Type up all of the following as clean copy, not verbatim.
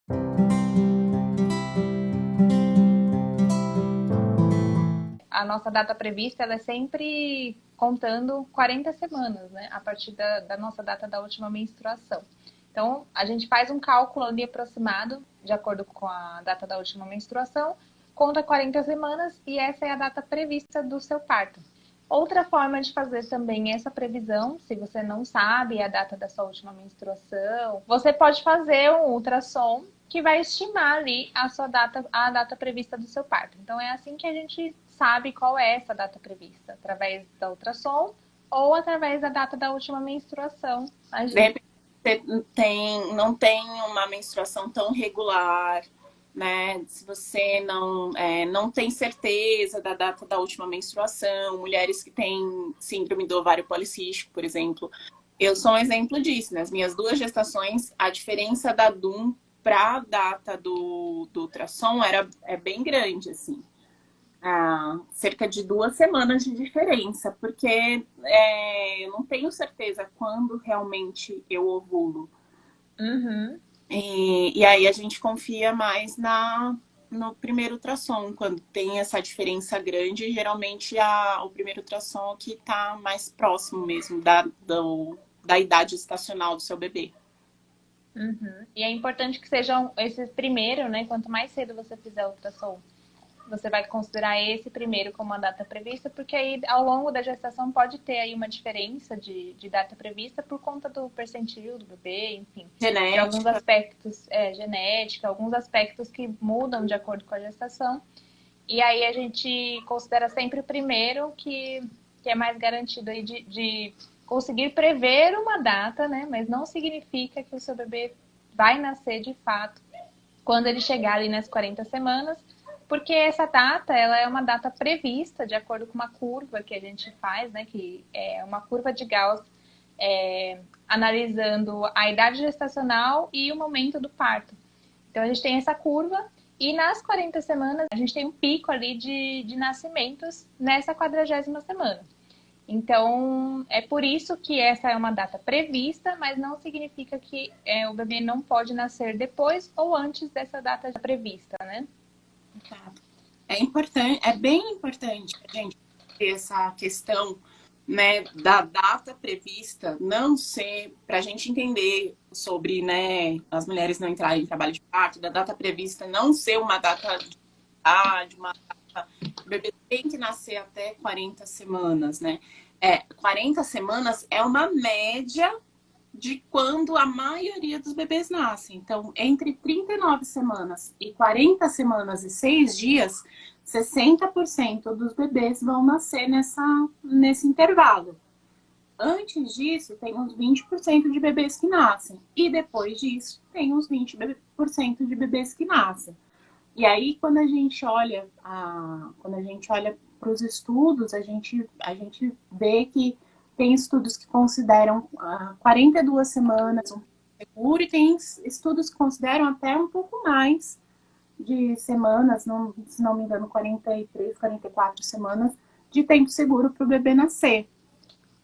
A nossa data prevista, ela é sempre contando 40 semanas, né? A partir da nossa data da última menstruação. Então, a gente faz um cálculo ali aproximado, de acordo com a data da última menstruação, conta 40 semanas e essa é a data prevista do seu parto. Outra forma de fazer também essa previsão, se você não sabe a data da sua última menstruação, você pode fazer um ultrassom que vai estimar ali a data prevista do seu parto. Então é assim que a gente sabe qual é essa data prevista, através da ultrassom ou através da data da última menstruação. De repente, você não tem uma menstruação tão regular, né? Se você não tem certeza da data da última menstruação, mulheres que têm síndrome do ovário policístico, por exemplo. Eu sou um exemplo disso. Nas minhas 2 gestações, a diferença da DUM para a data do ultrassom é bem grande, assim. Cerca de 2 semanas de diferença, porque eu não tenho certeza quando realmente eu ovulo. Uhum. E aí a gente confia mais no primeiro ultrassom. Quando tem essa diferença grande, geralmente o primeiro ultrassom é que está mais próximo mesmo da idade estacional do seu bebê. Uhum. E é importante que sejam esse primeiro, né? Quanto mais cedo você fizer o ultrassom, você vai considerar esse primeiro como a data prevista, porque aí ao longo da gestação pode ter aí uma diferença de data prevista por conta do percentil do bebê, enfim, de alguns Genética. aspectos, genética, alguns aspectos que mudam de acordo com a gestação. E aí a gente considera sempre o primeiro que é mais garantido aí de conseguir prever uma data, né? Mas não significa que o seu bebê vai nascer de fato quando ele chegar ali nas 40 semanas, porque essa data, ela é uma data prevista de acordo com uma curva que a gente faz, né, que é uma curva de Gauss, analisando a idade gestacional e o momento do parto. Então, a gente tem essa curva e nas 40 semanas, a gente tem um pico ali de nascimentos nessa 40ª semana. Então, é por isso que essa é uma data prevista, mas não significa que o bebê não pode nascer depois ou antes dessa data prevista, né? É importante, é bem importante a gente ter essa questão, né, da data prevista não ser, para a gente entender sobre, né, as mulheres não entrarem em trabalho de parto, da data prevista não ser uma data de idade, o bebê tem que nascer até 40 semanas, né? 40 semanas é uma média de quando a maioria dos bebês nascem. Então, entre 39 semanas e 40 semanas e 6 dias, 60% dos bebês vão nascer nesse intervalo. Antes disso, tem uns 20% de bebês que nascem. E depois disso, tem uns 20% de bebês que nascem. E aí, quando a gente olha para os estudos, a gente vê que tem estudos que consideram 42 semanas um seguro e tem estudos que consideram até um pouco mais de semanas, não, se não me engano, 43, 44 semanas de tempo seguro para o bebê nascer.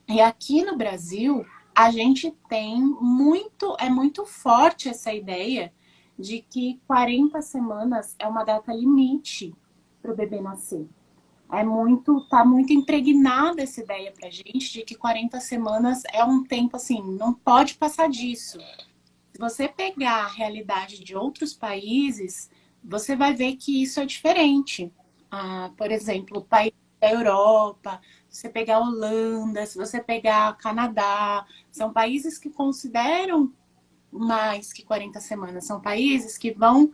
E aqui no Brasil, a gente tem é muito forte essa ideia de que 40 semanas é uma data limite para o bebê nascer. Tá muito impregnada essa ideia pra gente de que 40 semanas é um tempo assim, não pode passar disso. Se você pegar a realidade de outros países, você vai ver que isso é diferente. Por exemplo, o país da Europa, se você pegar a Holanda, se você pegar Canadá, são países que consideram mais que 40 semanas. São países que vão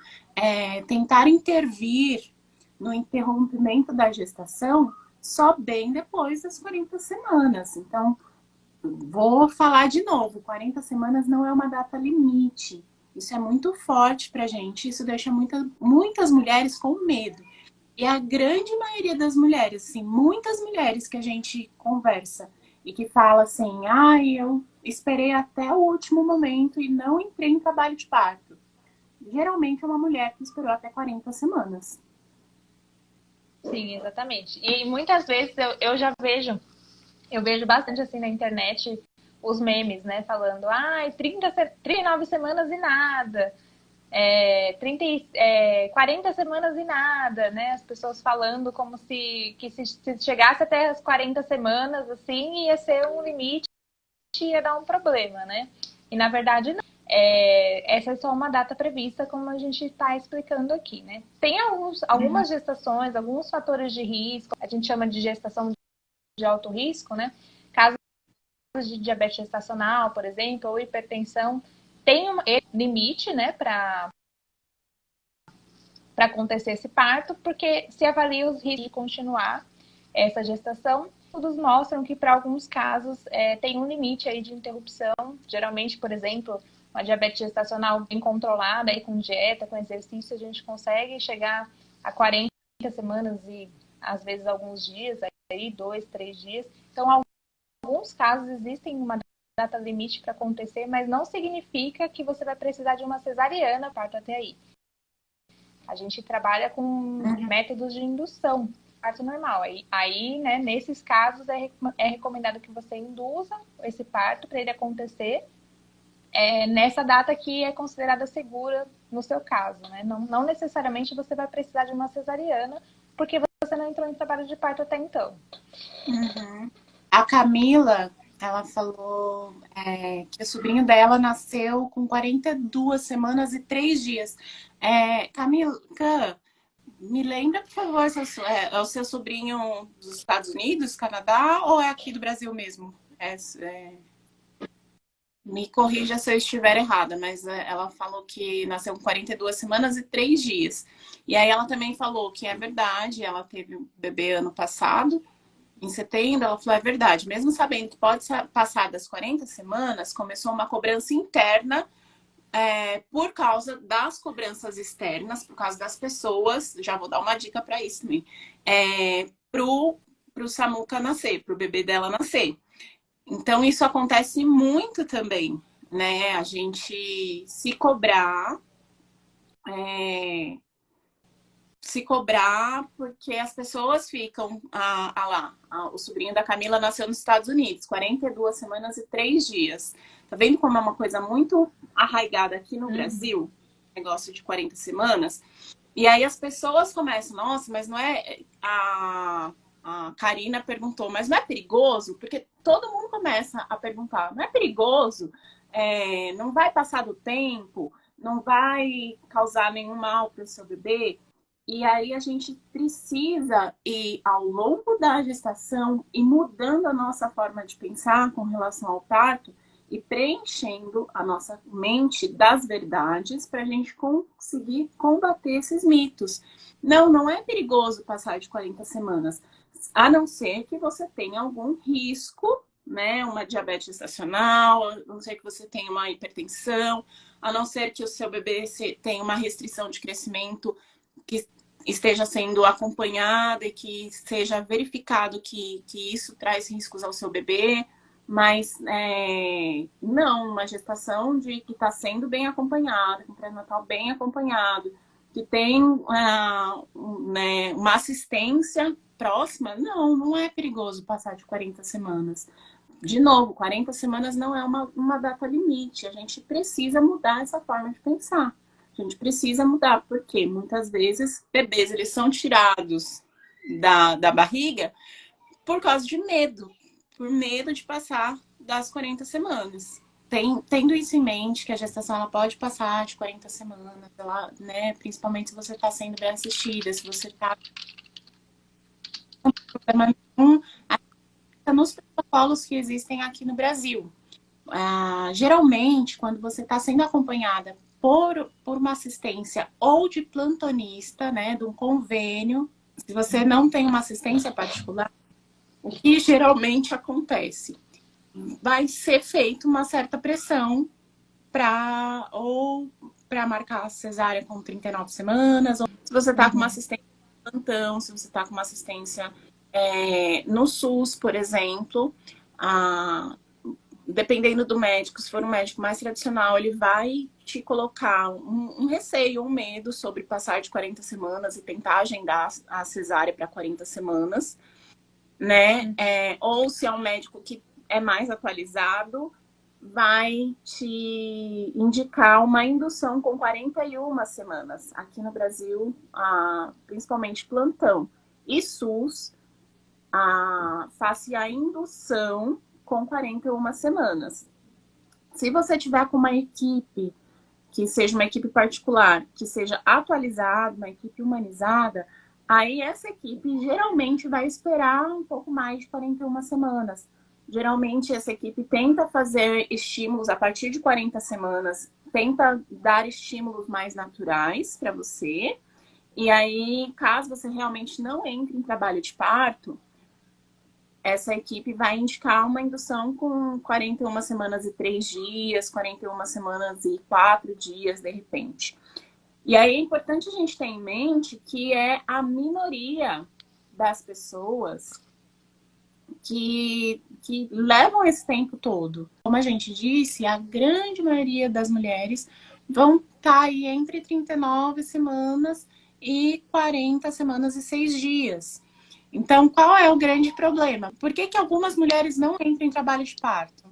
tentar intervir no interrompimento da gestação só bem depois das 40 semanas. Então, vou falar de novo, 40 semanas não é uma data limite. Isso é muito forte pra gente, isso deixa muitas mulheres com medo. E a grande maioria das mulheres, assim, muitas mulheres que a gente conversa e que fala assim, eu esperei até o último momento e não entrei em trabalho de parto. Geralmente é uma mulher que esperou até 40 semanas. Sim, exatamente. E muitas vezes eu já vejo, eu vejo bastante assim na internet os memes, né? Falando, 39 semanas e nada. 40 semanas e nada, né? As pessoas falando como se chegasse até as 40 semanas, assim, ia ser um limite, ia dar um problema, né? E na verdade não. Essa é só uma data prevista, como a gente está explicando aqui, né? Tem algumas gestações, alguns fatores de risco, a gente chama de gestação de alto risco, né? Casos de diabetes gestacional, por exemplo, ou hipertensão, tem um limite, né, para acontecer esse parto, porque se avalia os riscos de continuar essa gestação. Estudos mostram que para alguns casos tem um limite aí de interrupção. Geralmente, por exemplo, uma diabetes gestacional bem controlada, aí com dieta, com exercício, a gente consegue chegar a 40 semanas e às vezes alguns dias, aí 2, 3 dias. Então, em alguns casos existem uma data limite para acontecer, mas não significa que você vai precisar de uma cesariana parto até aí. A gente trabalha com métodos de indução, parto normal. Aí, né, nesses casos, é recomendado que você induza esse parto para ele acontecer nessa data que é considerada segura no seu caso, né? Não necessariamente você vai precisar de uma cesariana, porque você não entrou em trabalho de parto até então. Uhum. A Camila, ela falou que o sobrinho dela nasceu com 42 semanas e 3 dias. Camila, me lembra, por favor, é o seu sobrinho dos Estados Unidos, Canadá, ou é aqui do Brasil mesmo? Me corrija se eu estiver errada, mas ela falou que nasceu com 42 semanas e 3 dias. E aí ela também falou que é verdade, ela teve um bebê ano passado, em setembro. Ela falou, é verdade, mesmo sabendo que pode passar das 40 semanas, começou uma cobrança interna por causa das cobranças externas, por causa das pessoas, já vou dar uma dica para isso também, pro Samuca nascer, pro bebê dela nascer. Então, isso acontece muito também, né? A gente se cobrar porque as pessoas ficam o sobrinho da Camila nasceu nos Estados Unidos, 42 semanas e 3 dias. Tá vendo como é uma coisa muito arraigada aqui no Brasil, negócio de 40 semanas? E aí as pessoas começam, nossa, mas não é... A Karina perguntou, mas não é perigoso? Porque todo mundo começa a perguntar, não é perigoso? Não vai passar do tempo? Não vai causar nenhum mal para o seu bebê? E aí a gente precisa ir ao longo da gestação e mudando a nossa forma de pensar com relação ao parto e preenchendo a nossa mente das verdades para a gente conseguir combater esses mitos. Não é perigoso passar de 40 semanas, a não ser que você tenha algum risco, né? Uma diabetes gestacional, a não ser que você tenha uma hipertensão, a não ser que o seu bebê tenha uma restrição de crescimento que esteja sendo acompanhada e que seja verificado que isso traz riscos ao seu bebê, mas não, uma gestação que está sendo bem acompanhada, com pré-natal bem acompanhado, que tem né, uma assistência próxima, não é perigoso passar de 40 semanas. De novo, 40 semanas não é uma data limite, a gente precisa mudar essa forma de pensar. A gente precisa mudar, porque muitas vezes bebês eles são tirados da barriga por causa de medo, por medo de passar das 40 semanas. Tendo isso em mente, que a gestação ela pode passar de 40 semanas, né? Principalmente se você está sendo bem assistida, se você está com problema nenhum, nos protocolos que existem aqui no Brasil. Geralmente, quando você está sendo acompanhada por uma assistência ou de plantonista, né, de um convênio, se você não tem uma assistência particular, o que geralmente acontece? Vai ser feita uma certa pressão para marcar a cesárea com 39 semanas, ou se você está com uma assistência de plantão, se você está com uma assistência no SUS, por exemplo, dependendo do médico, se for um médico mais tradicional, ele vai te colocar um receio, um medo sobre passar de 40 semanas e tentar agendar a cesárea para 40 semanas, né? Ou se é um médico que é mais atualizado, vai te indicar uma indução com 41 semanas. Aqui no Brasil, principalmente plantão e SUS, faça a indução com 41 semanas. Se você tiver com uma equipe, que seja uma equipe particular, que seja atualizada, uma equipe humanizada, aí essa equipe geralmente vai esperar um pouco mais de 41 semanas. Geralmente essa equipe tenta fazer estímulos a partir de 40 semanas, tenta dar estímulos mais naturais para você. E aí, caso você realmente não entre em trabalho de parto, essa equipe vai indicar uma indução com 41 semanas e 3 dias, 41 semanas e 4 dias, de repente. E aí é importante a gente ter em mente que é a minoria das pessoas que levam esse tempo todo. Como a gente disse, a grande maioria das mulheres vão estar aí entre 39 semanas e 40 semanas e 6 dias. Então, qual é o grande problema? Por que algumas mulheres não entram em trabalho de parto?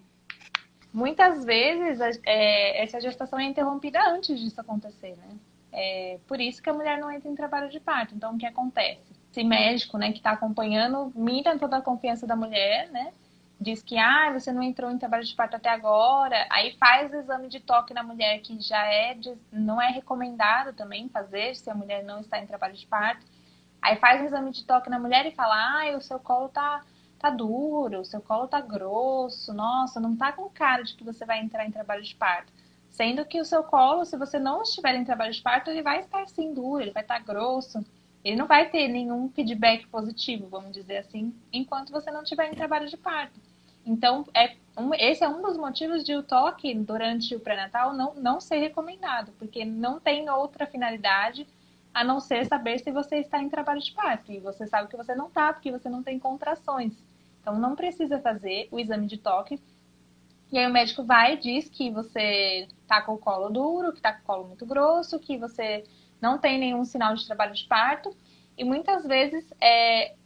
Muitas vezes essa gestação é interrompida antes disso acontecer, né? Por isso que a mulher não entra em trabalho de parto. Então, o que acontece? Esse médico, né, que está acompanhando, mira toda a confiança da mulher, né? Diz que, você não entrou em trabalho de parto até agora. Aí faz o exame de toque na mulher, que já não é recomendado também fazer, se a mulher não está em trabalho de parto. Aí faz um exame de toque na mulher e fala, o seu colo tá duro, o seu colo tá grosso, nossa, não tá com cara de que você vai entrar em trabalho de parto. Sendo que o seu colo, se você não estiver em trabalho de parto, ele vai estar sim duro, ele vai estar grosso, ele não vai ter nenhum feedback positivo, vamos dizer assim, enquanto você não estiver em trabalho de parto. Então, esse é um dos motivos de o toque durante o pré-natal não ser recomendado, porque não tem outra finalidade a não ser saber se você está em trabalho de parto. E você sabe que você não está, porque você não tem contrações. Então, não precisa fazer o exame de toque. E aí o médico vai e diz que você está com o colo duro, que está com o colo muito grosso, que você não tem nenhum sinal de trabalho de parto. E muitas vezes,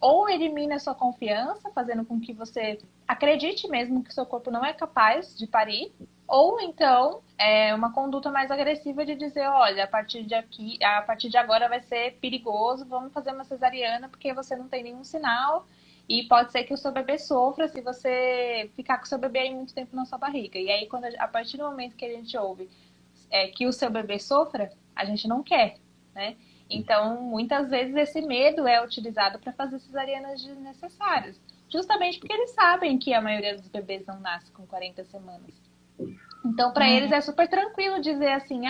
ou elimina a sua confiança, fazendo com que você acredite mesmo que seu corpo não é capaz de parir, ou então é uma conduta mais agressiva de dizer, olha, a partir de agora vai ser perigoso, vamos fazer uma cesariana porque você não tem nenhum sinal e pode ser que o seu bebê sofra se você ficar com o seu bebê aí muito tempo na sua barriga. E aí, a partir do momento que a gente ouve que o seu bebê sofra, a gente não quer, né? Então, muitas vezes esse medo é utilizado para fazer cesarianas desnecessárias. Justamente porque eles sabem que a maioria dos bebês não nasce com 40 semanas. Então, para eles é super tranquilo dizer assim,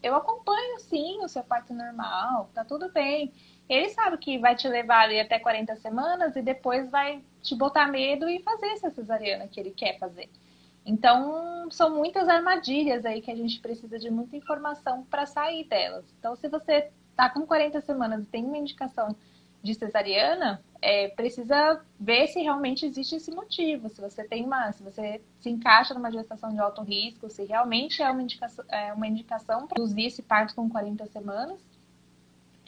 eu acompanho sim o seu parto normal, tá tudo bem. Ele sabe que vai te levar ali até 40 semanas e depois vai te botar medo e fazer essa cesariana que ele quer fazer. Então, são muitas armadilhas aí que a gente precisa de muita informação para sair delas. Então, se você tá com 40 semanas e tem uma indicação de cesariana, precisa ver se realmente existe esse motivo. Se você se encaixa numa gestação de alto risco, se realmente é uma indicação para induzir esse parto com 40 semanas.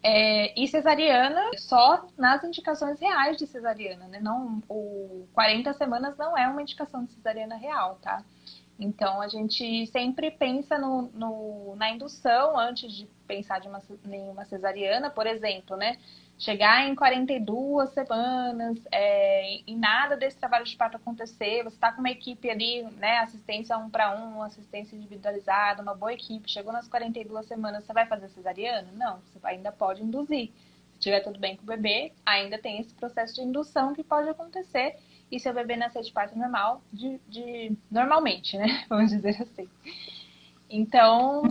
E cesariana só nas indicações reais de cesariana, né? Não, o 40 semanas não é uma indicação de cesariana real, tá? Então, a gente sempre pensa na indução antes de pensar em uma cesariana, por exemplo, né? Chegar em 42 semanas e nada desse trabalho de parto acontecer, você está com uma equipe ali, né? Assistência 1-para-1, assistência individualizada, uma boa equipe, chegou nas 42 semanas, você vai fazer cesariana? Não, você ainda pode induzir. Se estiver tudo bem com o bebê, ainda tem esse processo de indução que pode acontecer e seu bebê nascer de parto normal, normalmente, né? Vamos dizer assim. Então,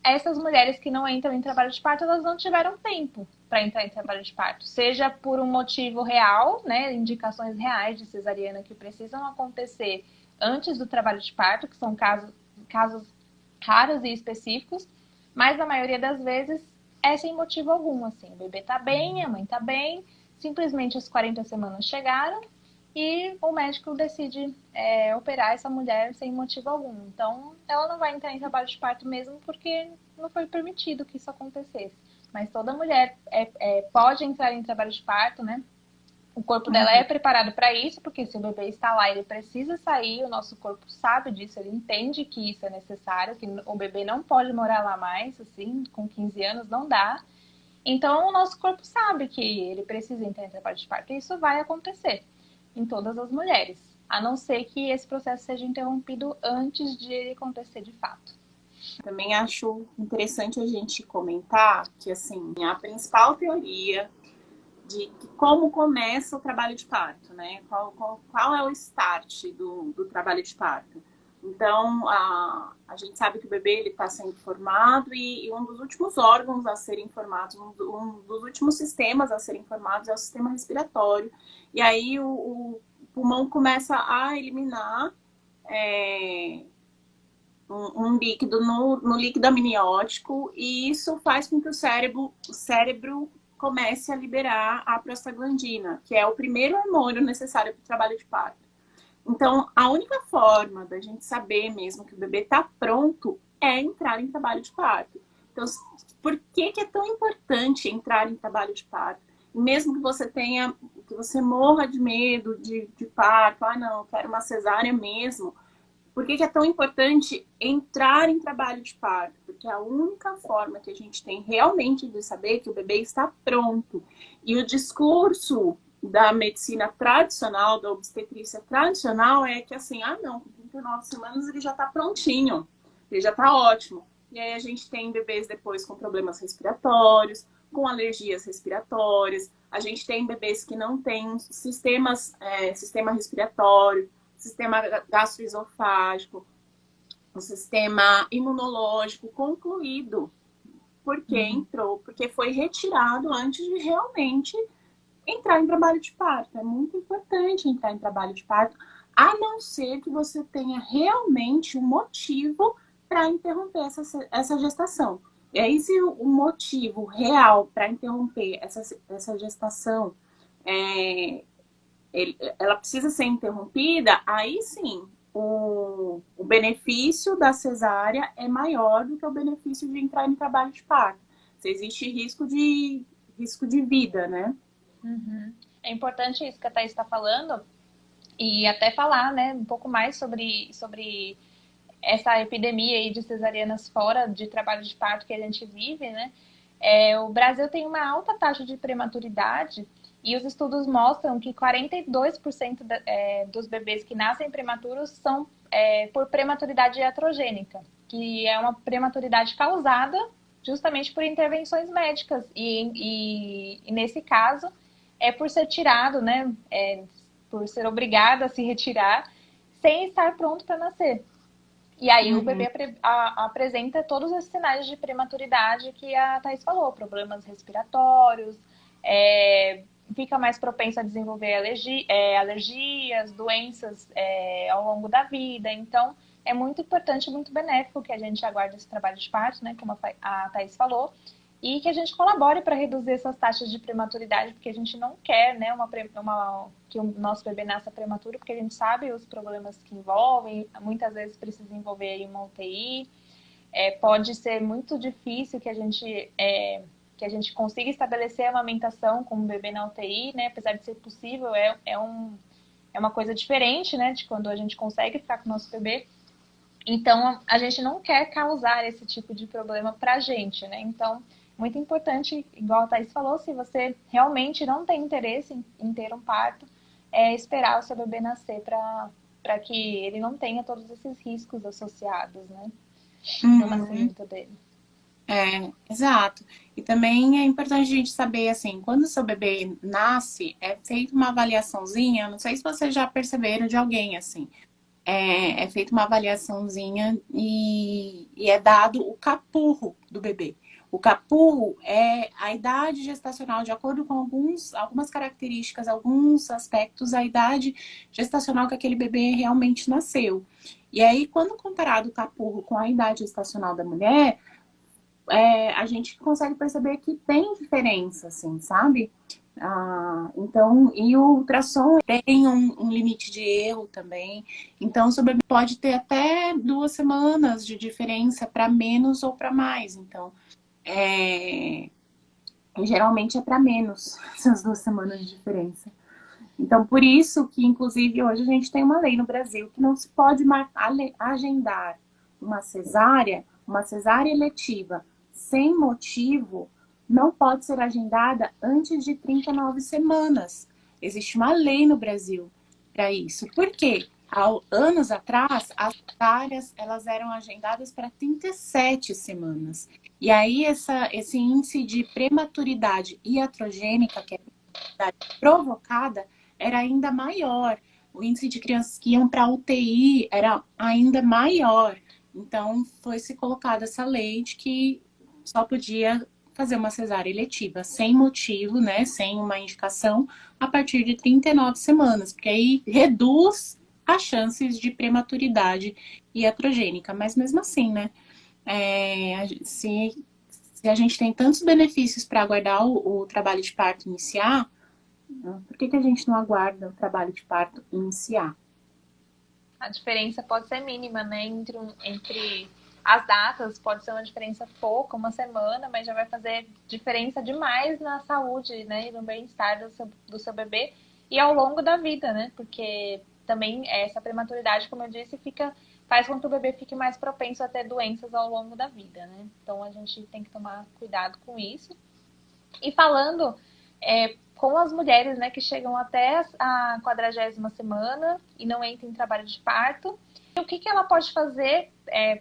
essas mulheres que não entram em trabalho de parto, elas não tiveram tempo para entrar em trabalho de parto. Seja por um motivo real, né? Indicações reais de cesariana que precisam acontecer antes do trabalho de parto, que são casos raros e específicos, mas na maioria das vezes é sem motivo algum, assim. O bebê tá bem, a mãe tá bem, simplesmente as 40 semanas chegaram e o médico decide operar essa mulher sem motivo algum. Então, ela não vai entrar em trabalho de parto mesmo porque não foi permitido que isso acontecesse. Mas toda mulher pode entrar em trabalho de parto, né? O corpo dela é preparado para isso, porque se o bebê está lá, ele precisa sair, o nosso corpo sabe disso, ele entende que isso é necessário, que o bebê não pode morar lá mais, assim, com 15 anos não dá. Então, o nosso corpo sabe que ele precisa entrar em trabalho de parto, e isso vai acontecer em todas as mulheres, a não ser que esse processo seja interrompido antes de ele acontecer de fato. Também acho interessante a gente comentar que, assim, a principal teoria de como começa o trabalho de parto, né? Qual é o start do trabalho de parto? Então, a gente sabe que o bebê está sendo formado e um dos últimos órgãos a serem formados, um dos últimos sistemas a serem formados é o sistema respiratório. E aí o pulmão começa a eliminar um líquido no líquido amniótico e isso faz com que o cérebro comece a liberar a prostaglandina, que é o primeiro hormônio necessário para o trabalho de parto. Então, a única forma da gente saber mesmo que o bebê está pronto é entrar em trabalho de parto. Então, por que é tão importante entrar em trabalho de parto? Mesmo que você morra de medo de parto, não, eu quero uma cesárea mesmo. Por que é tão importante entrar em trabalho de parto? Porque é a única forma que a gente tem realmente de saber que o bebê está pronto. E o discurso da medicina tradicional, da obstetrícia tradicional, é que assim, não, com 39 semanas ele já está prontinho, ele já está ótimo. E aí a gente tem bebês depois com problemas respiratórios, com alergias respiratórias, a gente tem bebês que não têm sistema respiratório, sistema gastroesofágico, o sistema imunológico concluído. Porque foi retirado antes de realmente entrar em trabalho de parto. É muito importante entrar em trabalho de parto, a não ser que você tenha realmente um motivo para interromper essa gestação. E aí, se o motivo real para interromper essa gestação ela precisa ser interrompida, aí sim, o benefício da cesárea é maior do que o benefício de entrar em trabalho de parto. Se existe risco de vida, né? Uhum. É importante isso que a Thaís está falando e até falar, né, um pouco mais sobre essa epidemia aí de cesarianas fora de trabalho de parto que a gente vive, né? O Brasil tem uma alta taxa de prematuridade e os estudos mostram que 42% dos bebês que nascem prematuros são por prematuridade iatrogênica, que é uma prematuridade causada justamente por intervenções médicas. E nesse caso, é por ser tirado, né? Por ser obrigado a se retirar sem estar pronto para nascer. E aí o bebê apresenta todos os sinais de prematuridade que a Thaís falou, problemas respiratórios, fica mais propenso a desenvolver alergias, doenças ao longo da vida. Então, é muito importante, muito benéfico que a gente aguarde esse trabalho de parto, né, como a Thaís falou, e que a gente colabore para reduzir essas taxas de prematuridade, porque a gente não quer, né, que o nosso bebê nasça prematuro, porque a gente sabe os problemas que envolvem, muitas vezes precisa envolver aí uma UTI, pode ser muito difícil que a gente consiga estabelecer a amamentação com o bebê na UTI, né, apesar de ser possível, é uma coisa diferente, né, de quando a gente consegue ficar com o nosso bebê. Então, a gente não quer causar esse tipo de problema pra gente, né? Então, muito importante, igual a Thaís falou, se você realmente não tem interesse em ter um parto, esperar o seu bebê nascer para que ele não tenha todos esses riscos associados, né? No nascimento dele. Exato. E também é importante a gente saber, assim, quando o seu bebê nasce, é feita uma avaliaçãozinha, não sei se vocês já perceberam de alguém, assim, é feita uma avaliaçãozinha e é dado o capurro do bebê. O capurro é a idade gestacional, de acordo com algumas características, alguns aspectos, a idade gestacional que aquele bebê realmente nasceu. E aí, quando comparado o capurro com a idade gestacional da mulher, a gente consegue perceber que tem diferença, assim, sabe? Então, e o ultrassom tem um limite de erro também. Então, o seu bebê pode ter até 2 semanas de diferença para menos ou para mais. Então, geralmente é para menos essas 2 semanas de diferença. Então, por isso que, inclusive, hoje a gente tem uma lei no Brasil que não se pode agendar uma cesárea eletiva, sem motivo, não pode ser agendada antes de 39 semanas. Existe uma lei no Brasil para isso. Por quê? Há anos atrás, as cesáreas elas eram agendadas para 37 semanas. E aí, esse índice de prematuridade iatrogênica, que é provocada, era ainda maior. O índice de crianças que iam para a UTI era ainda maior. Então, foi se colocada essa lei de que só podia fazer uma cesárea eletiva, sem motivo, né, sem uma indicação, a partir de 39 semanas, porque aí reduz as chances de prematuridade iatrogênica. Mas mesmo assim, né, se a gente tem tantos benefícios para aguardar o trabalho de parto iniciar, por que a gente não aguarda o trabalho de parto iniciar? A diferença pode ser mínima, né? Entre as datas, pode ser uma diferença pouca, uma semana, mas já vai fazer diferença demais na saúde, né? E no bem-estar do seu bebê e ao longo da vida, né? Porque também essa prematuridade, como eu disse, faz com que o bebê fique mais propenso a ter doenças ao longo da vida, né? Então a gente tem que tomar cuidado com isso. E falando com as mulheres, né, que chegam até a 40ª semana e não entram em trabalho de parto, o que ela pode fazer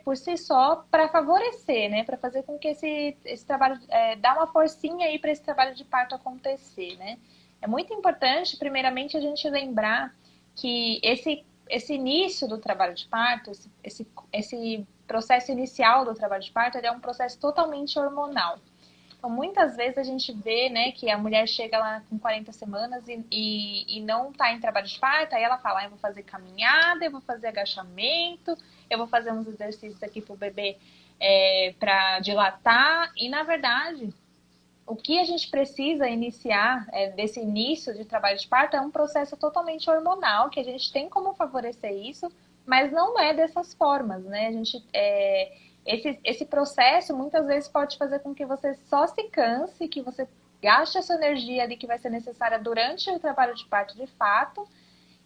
por si só para favorecer, né, para fazer com que esse trabalho, dá uma forcinha aí para esse trabalho de parto acontecer, né? É muito importante, primeiramente, a gente lembrar que esse início do trabalho de parto, esse processo inicial do trabalho de parto, ele é um processo totalmente hormonal. Então, muitas vezes a gente vê, né, que a mulher chega lá com 40 semanas e não está em trabalho de parto, aí ela fala, eu vou fazer caminhada, eu vou fazer agachamento, eu vou fazer uns exercícios aqui pro bebê para dilatar. E, na verdade, o que a gente precisa iniciar desse início de trabalho de parto é um processo totalmente hormonal, que a gente tem como favorecer isso, mas não é dessas formas, né? A gente... Esse processo muitas vezes pode fazer com que você só se canse, que você gaste a sua energia ali que vai ser necessária durante o trabalho de parto de fato,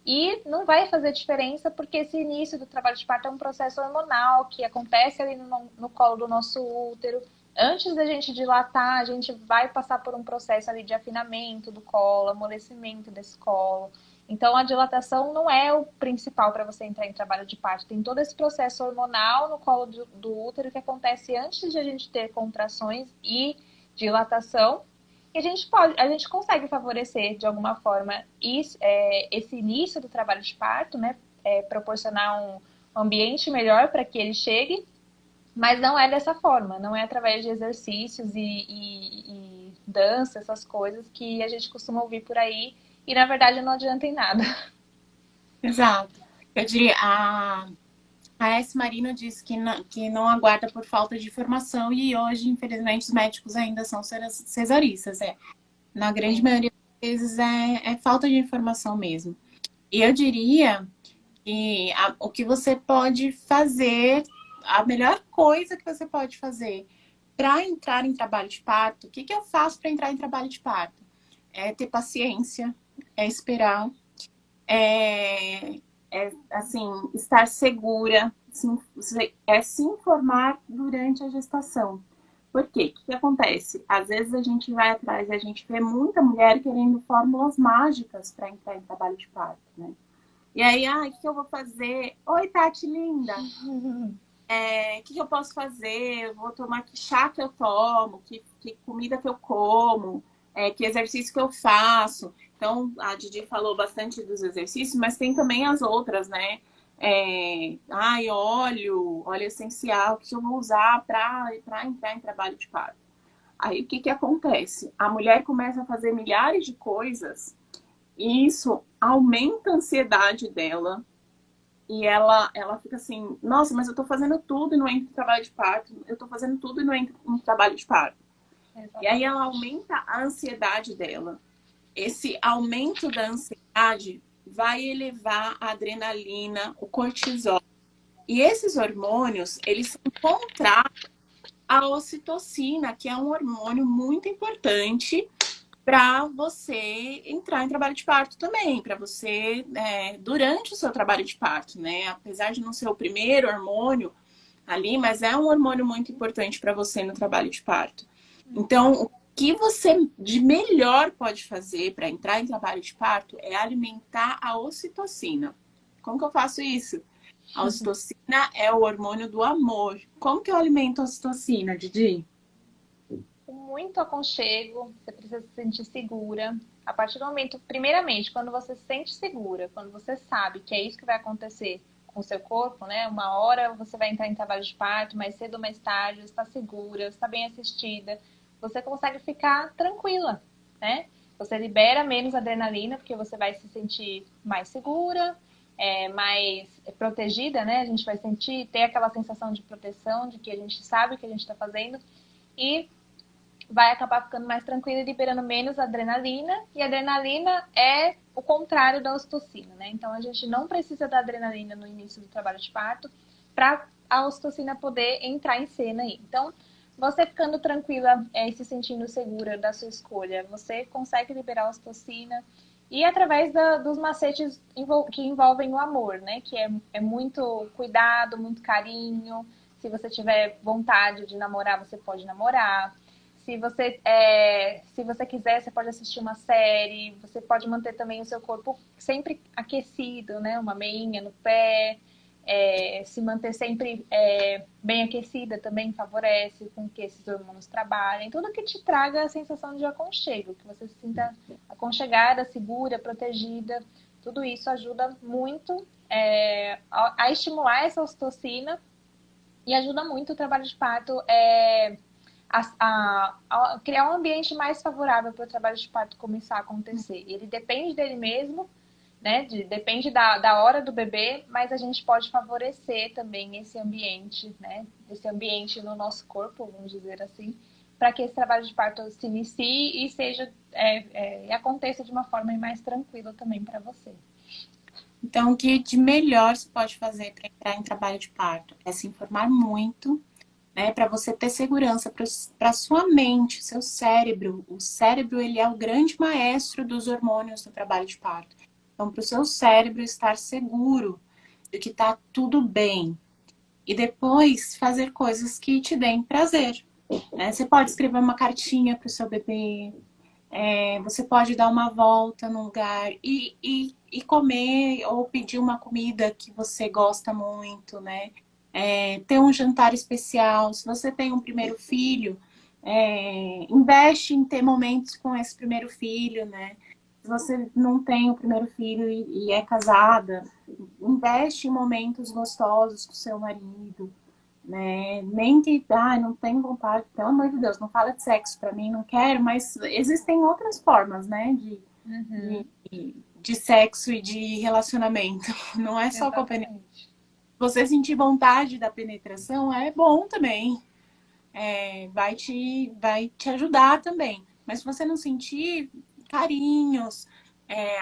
e não vai fazer diferença porque esse início do trabalho de parto é um processo hormonal que acontece ali no colo do nosso útero. Antes da gente dilatar, a gente vai passar por um processo ali de afinamento do colo, amolecimento desse colo. Então, a dilatação não é o principal para você entrar em trabalho de parto. Tem todo esse processo hormonal no colo do útero que acontece antes de a gente ter contrações e dilatação. E a gente consegue favorecer de alguma forma esse início do trabalho de parto, né? Proporcionar um ambiente melhor para que ele chegue, mas não é dessa forma, não é através de exercícios e dança, essas coisas que a gente costuma ouvir por aí e na verdade não adianta em nada. Exato. Eu diria, a S. Marino disse que não aguarda por falta de informação e hoje, infelizmente, os médicos ainda são cesaristas. Na grande maioria das vezes é falta de informação mesmo. E eu diria que o que você pode fazer, a melhor coisa que você pode fazer para entrar em trabalho de parto, o que eu faço para entrar em trabalho de parto? É ter paciência, é esperar, assim, estar segura, se informar durante a gestação. Por quê? O que acontece? Às vezes a gente vai atrás e a gente vê muita mulher querendo fórmulas mágicas para entrar em trabalho de parto, né? E aí, o que eu vou fazer? Oi, Tati, linda! O que eu posso fazer? Eu vou tomar que chá que eu tomo, que comida que eu como, que exercício que eu faço. Então, a Didi falou bastante dos exercícios, mas tem também as outras, né? Óleo essencial, que eu vou usar para entrar em trabalho de parto. Aí, o que acontece? A mulher começa a fazer milhares de coisas e isso aumenta a ansiedade dela, e ela fica assim, nossa, mas eu tô fazendo tudo e não entro em trabalho de parto. Eu tô fazendo tudo e não entro em trabalho de parto. Exatamente. E aí ela aumenta a ansiedade dela. Esse aumento da ansiedade vai elevar a adrenalina, o cortisol. E esses hormônios, eles são contrários à ocitocina, que é um hormônio muito importante para você entrar em trabalho de parto também, para você, durante o seu trabalho de parto, né? Apesar de não ser o primeiro hormônio ali, mas é um hormônio muito importante para você no trabalho de parto. Então, o que você de melhor pode fazer para entrar em trabalho de parto é alimentar a ocitocina. Como que eu faço isso? A ocitocina é o hormônio do amor. Como que eu alimento a ocitocina, Didi? Com muito aconchego, você precisa se sentir segura. A partir do momento, primeiramente, quando você se sente segura, quando você sabe que é isso que vai acontecer com o seu corpo, né? Uma hora você vai entrar em trabalho de parto, mais cedo ou mais tarde, você está segura, você está bem assistida, você consegue ficar tranquila, né? Você libera menos adrenalina, porque você vai se sentir mais segura, mais protegida, né? A gente vai sentir, ter aquela sensação de proteção, de que a gente sabe o que a gente está fazendo. E vai acabar ficando mais tranquila e liberando menos adrenalina. E a adrenalina é o contrário da ocitocina, né? Então a gente não precisa da adrenalina no início do trabalho de parto para a ocitocina poder entrar em cena aí. Então, você ficando tranquila e se sentindo segura da sua escolha, você consegue liberar a ocitocina. E através dos macetes que envolvem o amor, né? Que é muito cuidado, muito carinho. Se você tiver vontade de namorar, você pode namorar. Se você quiser, você pode assistir uma série, você pode manter também o seu corpo sempre aquecido, né? Uma meinha no pé, se manter sempre bem aquecida também favorece com que esses hormônios trabalhem. Tudo que te traga a sensação de aconchego, que você se sinta aconchegada, segura, protegida. Tudo isso ajuda muito a estimular essa ocitocina e ajuda muito o trabalho de parto a criar um ambiente mais favorável para o trabalho de parto começar a acontecer. Ele depende dele mesmo, né? Depende da hora do bebê, mas a gente pode favorecer também esse ambiente, né? Esse ambiente no nosso corpo, vamos dizer assim, para que esse trabalho de parto se inicie e seja e aconteça de uma forma mais tranquila também para você. Então, o que de melhor você pode fazer para entrar em trabalho de parto é se informar muito, né, para você ter segurança para sua mente, seu cérebro. O cérebro, ele é o grande maestro dos hormônios no trabalho de parto. Então, para o seu cérebro estar seguro de que está tudo bem. E depois fazer coisas que te deem prazer. Né? Você pode escrever uma cartinha para o seu bebê, você pode dar uma volta no lugar e comer ou pedir uma comida que você gosta muito, né? Ter um jantar especial. Se você tem um primeiro filho, investe em ter momentos com esse primeiro filho, né? Se você não tem o primeiro filho e é casada, investe em momentos gostosos com o seu marido, né? Nem que, não tenho vontade, pelo amor de Deus, não fala de sexo pra mim, não quero, mas existem outras formas, né, Uhum, de sexo e de relacionamento. Não é só com a penetração. exatamente. Você sentir vontade da penetração é bom também, vai te ajudar também. Mas se você não sentir carinhos,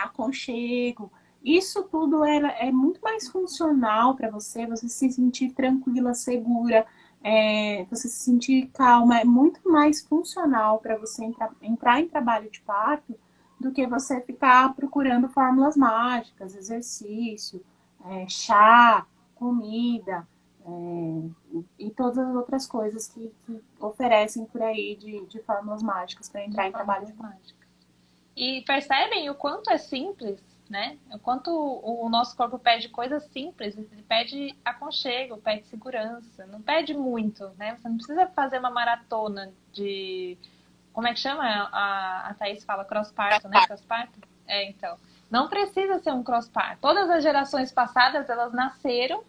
aconchego, isso tudo é muito mais funcional para você se sentir tranquila, segura, você se sentir calma, é muito mais funcional para você entrar em trabalho de parto do que você ficar procurando fórmulas mágicas, exercício, chá, comida, e todas as outras coisas que oferecem por aí de fórmulas mágicas para De entrar em trabalho de fórmulas mágicas. E percebem o quanto é simples, né? O quanto o nosso corpo pede coisas simples, ele pede aconchego, pede segurança, não pede muito, né? Você não precisa fazer uma maratona de. Como é que chama? A Thaís fala cross-parto, né? Cross-parto? Então. Não precisa ser um cross-parto. Todas as gerações passadas, elas nasceram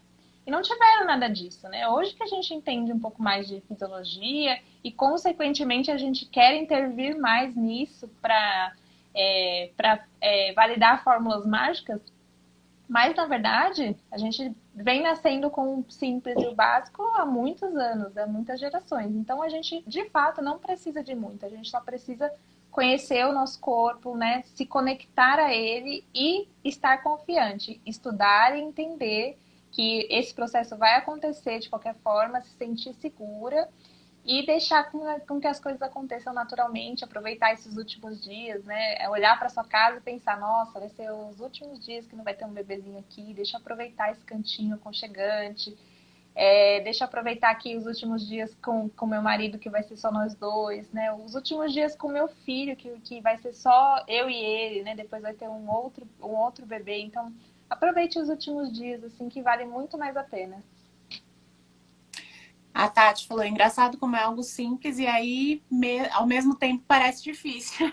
e não tiveram nada disso, né? Hoje que a gente entende um pouco mais de fisiologia e, consequentemente, a gente quer intervir mais nisso para validar fórmulas mágicas, mas, na verdade, a gente vem nascendo com o simples e o básico há muitos anos, há muitas gerações. Então, a gente, de fato, não precisa de muito. A gente só precisa conhecer o nosso corpo, né? Se conectar a ele e estar confiante. Estudar e entender que esse processo vai acontecer de qualquer forma, se sentir segura e deixar com que as coisas aconteçam naturalmente, aproveitar esses últimos dias, né? É olhar para sua casa e pensar, nossa, vai ser os últimos dias que não vai ter um bebezinho aqui, deixa eu aproveitar esse cantinho aconchegante, deixa eu aproveitar aqui os últimos dias com meu marido, que vai ser só nós dois, né? Os últimos dias com meu filho, que vai ser só eu e ele, né? Depois vai ter um outro bebê, então aproveite os últimos dias, assim, que vale muito mais a pena. A Tati falou, engraçado como é algo simples e aí, ao mesmo tempo, parece difícil.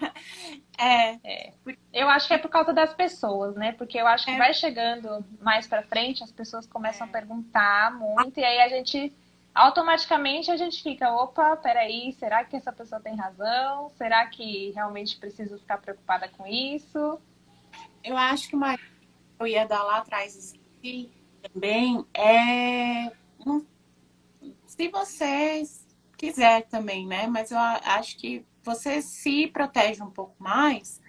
É, Eu acho que é por causa das pessoas, né? Porque eu acho que é, vai chegando mais pra frente, as pessoas começam a perguntar muito, e aí automaticamente a gente fica, opa, peraí, será que essa pessoa tem razão? Será que realmente preciso ficar preocupada com isso? eu acho que uma eu ia dar lá atrás também se você quiser também, né? Mas eu acho que você se protege um pouco mais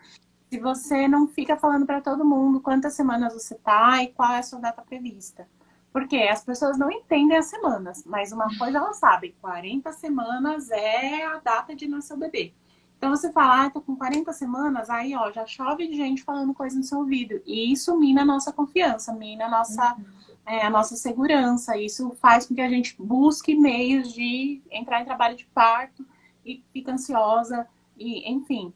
se você não fica falando para todo mundo quantas semanas você tá e qual é a sua data prevista. Porque as pessoas não entendem as semanas, mas uma coisa elas sabem, 40 semanas é a data de nascer o bebê. Então você fala, tô com 40 semanas, aí ó, já chove de gente falando coisa no seu ouvido. E isso mina a nossa confiança, mina a nossa segurança. Isso faz com que a gente busque meios de entrar em trabalho de parto e fica ansiosa, e enfim.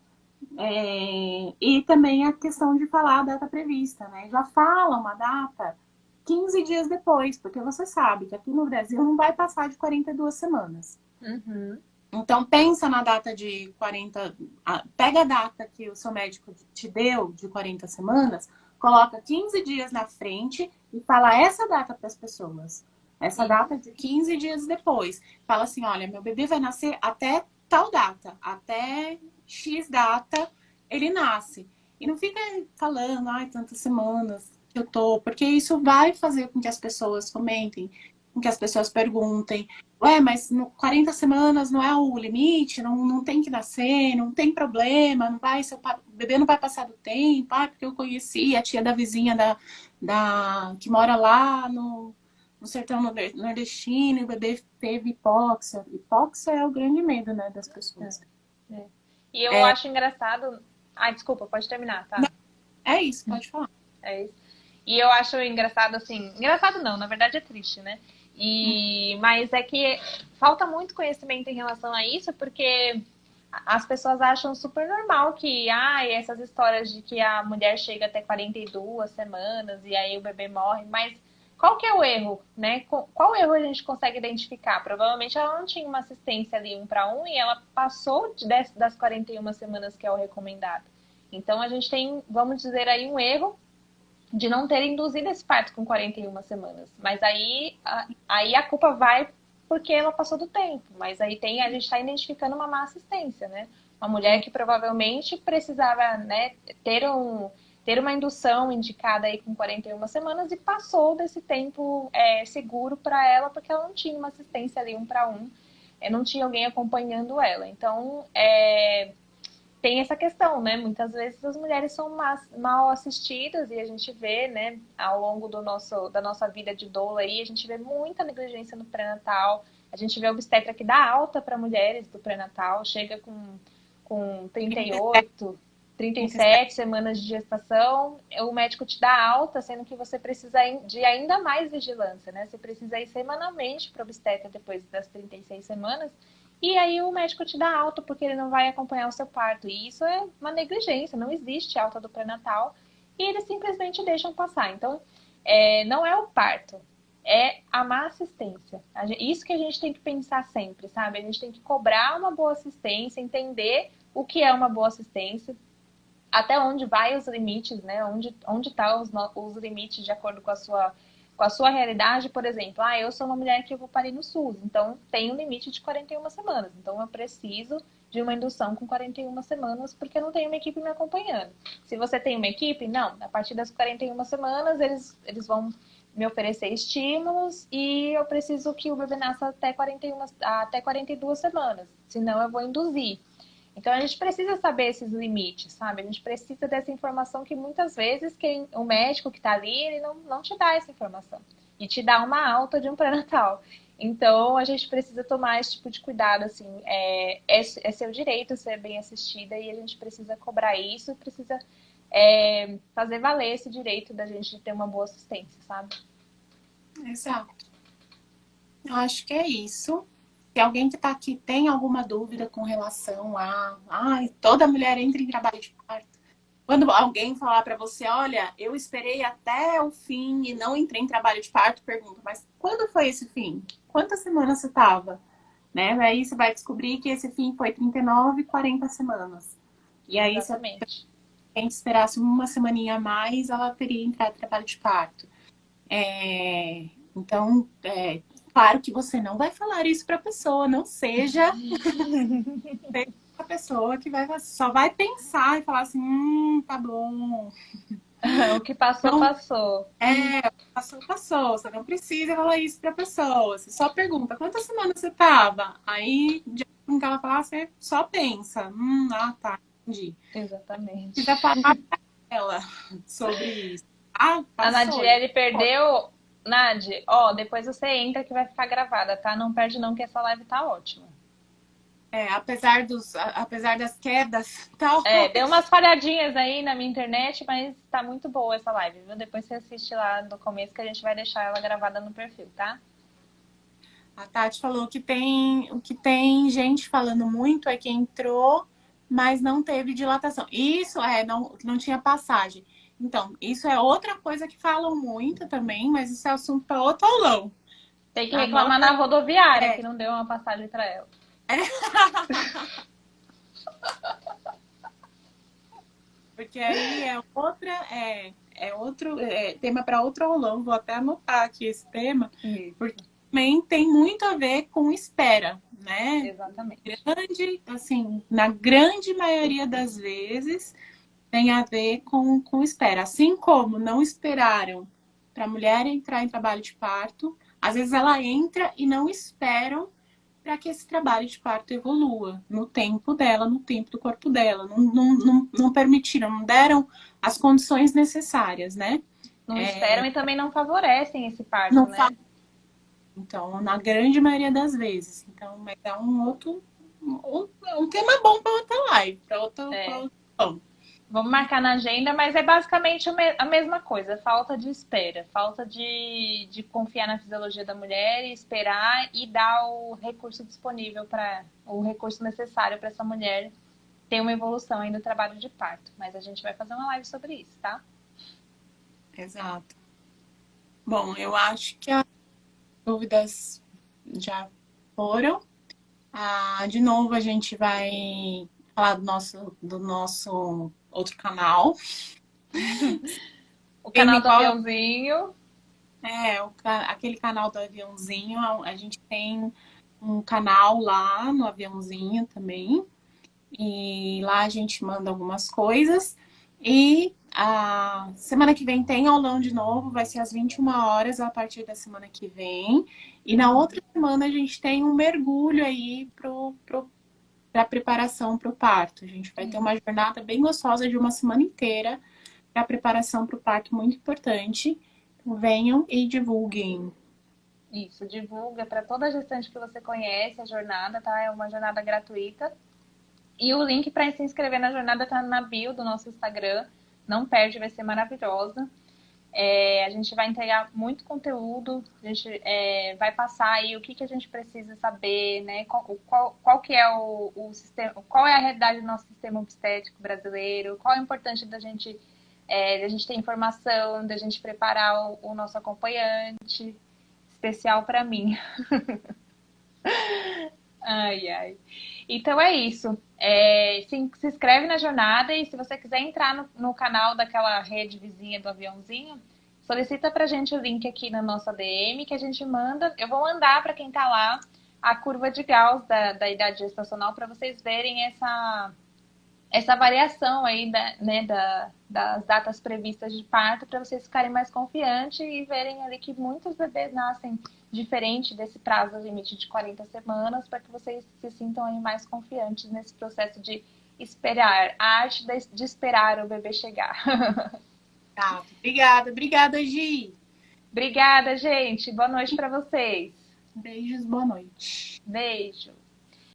E também a questão de falar a data prevista, né? Já fala uma data 15 dias depois, porque você sabe que aqui no Brasil não vai passar de 42 semanas. Uhum. Então, pensa na data de 40. Pega a data que o seu médico te deu, de 40 semanas, coloca 15 dias na frente e fala essa data para as pessoas. Essa Isso. data de 15 dias depois. Fala assim: olha, meu bebê vai nascer até tal data, até X data ele nasce. E não fica falando, ai, tantas semanas que eu tô, porque isso vai fazer com que as pessoas comentem, com que as pessoas perguntem. Ué, mas 40 semanas não é o limite, não tem que nascer, não tem problema, não vai, o bebê não vai passar do tempo, porque eu conheci a tia da vizinha que mora lá no sertão nordestino, e o bebê teve hipóxia. Hipóxia é o grande medo, né, das pessoas. É. E eu acho engraçado. Ai, desculpa, pode terminar, tá? É isso, pode falar. É isso. E eu acho engraçado, assim. Engraçado não, na verdade é triste, né? Mas é que falta muito conhecimento em relação a isso, porque as pessoas acham super normal que, essas histórias de que a mulher chega até 42 semanas e aí o bebê morre, mas qual que é o erro, né? Qual erro a gente consegue identificar? Provavelmente ela não tinha uma assistência ali 1 para 1 e ela passou das 41 semanas que é o recomendado. Então a gente tem, vamos dizer aí, um erro de não ter induzido esse parto com 41 semanas. Mas aí a culpa vai porque ela passou do tempo. Mas aí a gente está identificando uma má assistência, né? Uma mulher que provavelmente precisava, né, ter uma indução indicada aí com 41 semanas e passou desse tempo seguro para ela porque ela não tinha uma assistência ali 1 para 1, não tinha alguém acompanhando ela. Então, tem essa questão, né? Muitas vezes as mulheres são mal assistidas e a gente vê, né, ao longo da nossa vida de doula aí, a gente vê muita negligência no pré-natal. A gente vê obstetra que dá alta para mulheres do pré-natal, chega com 38, 37 semanas de gestação, o médico te dá alta, sendo que você precisa de ainda mais vigilância, né? Você precisa ir semanalmente para obstetra depois das 36 semanas. E aí o médico te dá alta porque ele não vai acompanhar o seu parto. E isso é uma negligência, não existe alta do pré-natal. E eles simplesmente deixam passar. Então, não é o parto, é a má assistência. Isso que a gente tem que pensar sempre, sabe? A gente tem que cobrar uma boa assistência, entender o que é uma boa assistência, até onde vai os limites, né? Onde tá os limites de acordo com a sua realidade. Por exemplo, eu sou uma mulher que eu vou parir no SUS, então tem um limite de 41 semanas. Então eu preciso de uma indução com 41 semanas porque eu não tenho uma equipe me acompanhando. Se você tem uma equipe, não. A partir das 41 semanas eles vão me oferecer estímulos e eu preciso que o bebê nasça até 42 semanas. Senão eu vou induzir. Então a gente precisa saber esses limites, sabe? A gente precisa dessa informação que muitas vezes o médico que está ali, ele não te dá essa informação. E te dá uma alta de um pré-natal. Então, a gente precisa tomar esse tipo de cuidado, assim, é seu direito ser bem assistida e a gente precisa cobrar isso, precisa fazer valer esse direito da gente ter uma boa assistência, sabe? Exato. Eu acho que é isso. Se alguém que está aqui tem alguma dúvida com relação a... Ai, toda mulher entra em trabalho de parto. Quando alguém falar para você, olha, eu esperei até o fim e não entrei em trabalho de parto, pergunta, mas quando foi esse fim? Quantas semanas você estava? Né? Aí você vai descobrir que esse fim foi 39, 40 semanas. E aí, se a Exatamente. gente esperasse uma semaninha a mais, ela teria entrado em trabalho de parto. Então, claro que você não vai falar isso para a pessoa, não seja a pessoa que só vai pensar e falar assim, tá bom. O que passou, Então, passou. passou. Você não precisa falar isso para a pessoa. Você só pergunta, quantas semanas você tava? Aí, de acordo com o que ela falar, você só pensa, tá, entendi. Exatamente. Precisa falar para ela sobre isso. Ah, A passou. Nadiele perdeu. Nadi, ó, depois você entra que vai ficar gravada, tá? Não perde não que essa live tá ótima. Apesar das quedas, tal. Deu umas falhadinhas aí na minha internet, mas tá muito boa essa live, viu? Depois você assiste lá do começo que a gente vai deixar ela gravada no perfil, tá? A Tati falou que o que tem gente falando muito é que entrou, mas não teve dilatação. Isso não tinha passagem. Então, isso é outra coisa que falam muito também, mas isso é assunto para outro aulão. Tem que reclamar Anota. na rodoviária que não deu uma passagem pra ela. Porque aí outro tema para outro aulão. Vou até anotar aqui esse tema, porque também tem muito a ver com espera, né? Exatamente. Na grande maioria das vezes tem a ver com espera. Assim como não esperaram para a mulher entrar em trabalho de parto, às vezes ela entra e não esperam para que esse trabalho de parto evolua no tempo dela, no tempo do corpo dela. Não permitiram, não deram as condições necessárias, né? Não esperam e também não favorecem esse parto, Não né? Então, na grande maioria das vezes. Então, mas é um tema bom para outra live, para outro. Vamos marcar na agenda, mas é basicamente a mesma coisa. Falta de espera, falta de confiar na fisiologia da mulher, esperar e dar o recurso disponível o recurso necessário para essa mulher ter uma evolução aí no trabalho de parto. Mas a gente vai fazer uma live sobre isso, tá? Exato. Bom, eu acho que as dúvidas já foram. De novo, a gente vai falar do nosso outro canal. O canal do aviãozinho. Aquele canal do aviãozinho. A gente tem um canal lá no aviãozinho também. E lá a gente manda algumas coisas. E a semana que vem tem aulão de novo, vai ser às 21 horas a partir da semana que vem. E na outra semana a gente tem um mergulho aí para preparação para o parto. A gente vai ter uma jornada bem gostosa de uma semana inteira para preparação para o parto, muito importante. Então, venham e divulguem. Isso, divulga para toda a gestante que você conhece a jornada, tá? É uma jornada gratuita. E o link para se inscrever na jornada tá na bio do nosso Instagram. Não perde, vai ser maravilhosa. A gente vai entregar muito conteúdo, a gente vai passar aí o que a gente precisa saber, né? Qual que é o sistema, qual é a realidade do nosso sistema obstétrico brasileiro, qual é o importante da gente ter informação, da gente preparar o nosso acompanhante, especial para mim. Ai, ai. Então é isso. Se inscreve na jornada e se você quiser entrar no canal daquela rede vizinha do aviãozinho, solicita pra gente o link aqui na nossa DM que a gente manda. Eu vou mandar para quem tá lá a curva de Gauss da idade gestacional para vocês verem essa variação aí das datas previstas de parto para vocês ficarem mais confiantes e verem ali que muitos bebês nascem diferente desse prazo limite de 40 semanas para que vocês se sintam aí mais confiantes nesse processo de esperar, a arte de esperar o bebê chegar. Tá, obrigada, Gi. Obrigada, gente. Boa noite para vocês. Beijos, boa noite. Beijo.